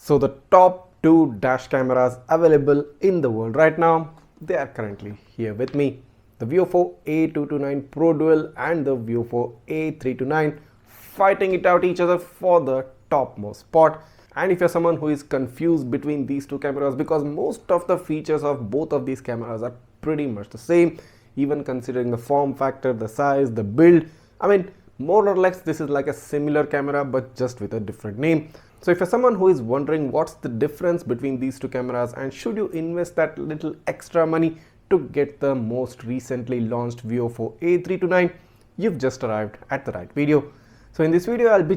So the top two dash cameras available in the world right now, they are currently here with me. The VIOFO A229 Pro Dual and the VIOFO A329 fighting it out each other for the topmost spot. And if you're someone who is confused between these two cameras, because most of the features of both of these cameras are pretty much the same, even considering the form factor, the size, the build, I mean, more or less this is like a similar camera but just with a different name. So if you're someone who is wondering what's the difference between these two cameras and should you invest that little extra money to get the most recently launched VIOFO A329, you've just arrived at the right video. So in this video I'll be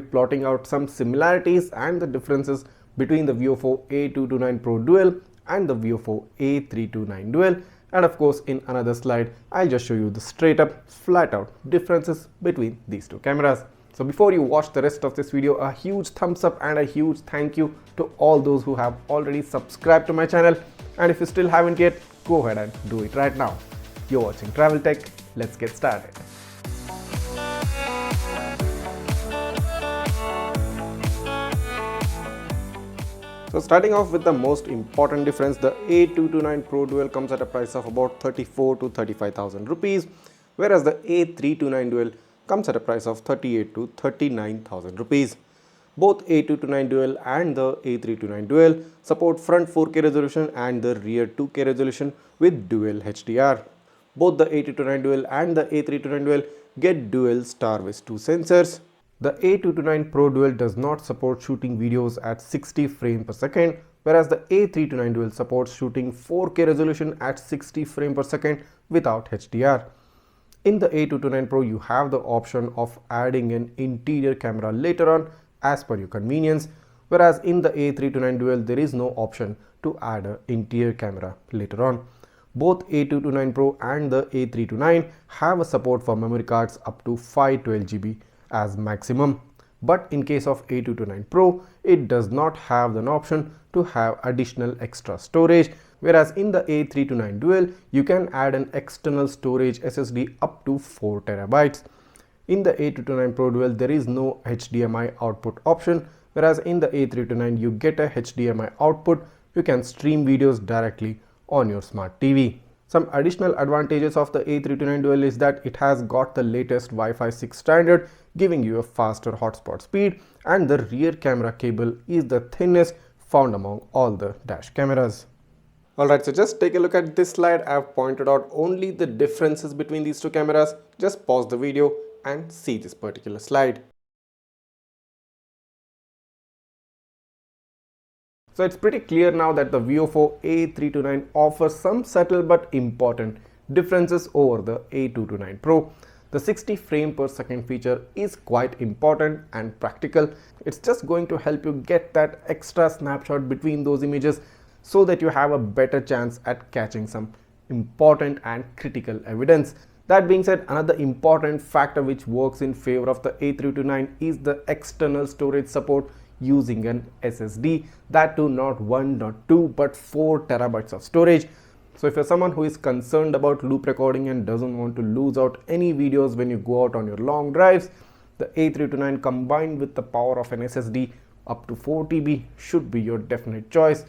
plotting out some similarities and the differences between the VIOFO A229 Pro Dual and the VIOFO A329 Dual. And of course, in another slide, I'll just show you the straight up, flat out differences between these two cameras. So before you watch the rest of this video, a huge thumbs up and a huge thank you to all those who have already subscribed to my channel. And if you still haven't yet, go ahead and do it right now. You're watching Travel Tech. Let's get started. So starting off with the most important difference, the A229 Pro Dual comes at a price of about 34 to 35,000 rupees, whereas the A329 Dual comes at a price of 38 to 39,000 rupees. Both A229 Dual and the A329 Dual support front 4K resolution and the rear 2K resolution with dual HDR. Both the A229 Dual and the A329 Dual get dual Starvis 2 sensors. The A229 Pro Dual does not support shooting videos at 60 frames per second, whereas the A329 Dual supports shooting 4K resolution at 60 frames per second without HDR. In the A229 Pro, you have the option of adding an interior camera later on as per your convenience, whereas in the A329 Dual, there is no option to add an interior camera later on. Both A229 Pro and the A329 have a support for memory cards up to 512 GB as maximum, but in case of A229 Pro, it does not have an option to have additional extra storage, whereas in the A329 Dual, you can add an external storage SSD up to 4 TB. In the A229 Pro Dual, there is no HDMI output option, whereas in the A329, you get a HDMI output. You can stream videos directly on your smart TV. Some additional advantages of the A329 Dual is that it has got the latest Wi-Fi 6 standard, giving you a faster hotspot speed, and the rear camera cable is the thinnest found among all the dash cameras. Alright, so just take a look at this slide. I've pointed out only the differences between these two cameras. Just pause the video and see this particular slide. So it's pretty clear now that the VIOFO A329 offers some subtle but important differences over the A229 Pro. The 60 frame per second feature is quite important and practical. It's just going to help you get that extra snapshot between those images so that you have a better chance at catching some important and critical evidence. That being said, another important factor which works in favor of the A329 is the external storage support using an SSD, that too not 1, not 2, but 4 TB of storage. So if you're someone who is concerned about loop recording and doesn't want to lose out any videos when you go out on your long drives, the A329 combined with the power of an SSD up to 4 TB should be your definite choice.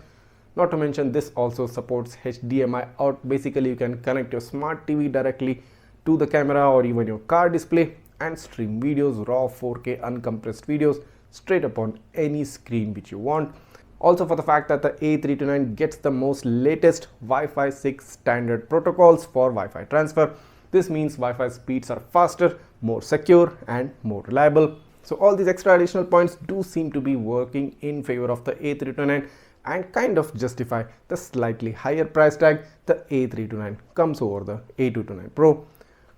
Not to mention, this also supports HDMI out. Basically, you can connect your smart TV directly to the camera or even your car display and stream videos, raw 4K uncompressed videos straight up on any screen which you want. Also, for the fact that the A329 gets the most latest Wi-Fi 6 standard protocols for Wi-Fi transfer. This means Wi-Fi speeds are faster, more secure and more reliable. So all these extra additional points do seem to be working in favor of the A329 and kind of justify the slightly higher price tag the A329 comes over the A229 Pro.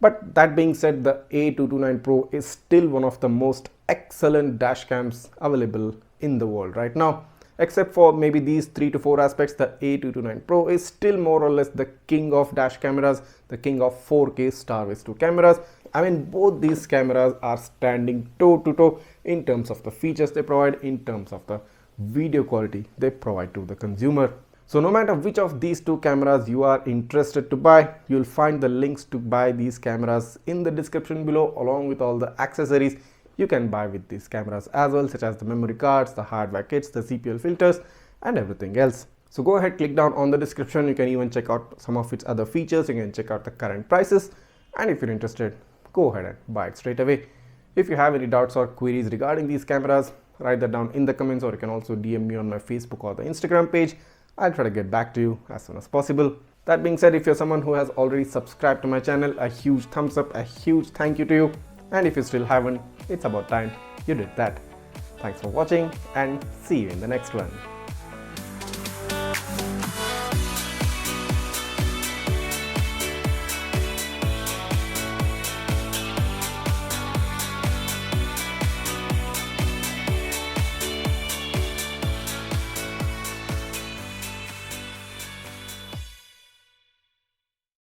But that being said, the A229 Pro is still one of the most excellent dash cams available in the world right now. Except for maybe these 3 to 4 aspects, the A229 Pro is still more or less the king of dash cameras, the king of 4K Starvis 2 cameras. I mean, both these cameras are standing toe to toe in terms of the features they provide, in terms of the video quality they provide to the consumer. So no matter which of these two cameras you are interested to buy, you'll find the links to buy these cameras in the description below, along with all the accessories you can buy with these cameras as well, such as the memory cards, the hardware kits, the CPL filters and everything else. So go ahead, click down on the description. You can even check out some of its other features. You can check out the current prices, and if you're interested, go ahead and buy it straight away. If you have any doubts or queries regarding these cameras, write that down in the comments, or you can also DM me on my Facebook or the Instagram page. I'll try to get back to you as soon as possible. That being said, if you're someone who has already subscribed to my channel, a huge thumbs up, a huge thank you to you. And if you still haven't, it's about time you did that. Thanks for watching, and see you in the next one.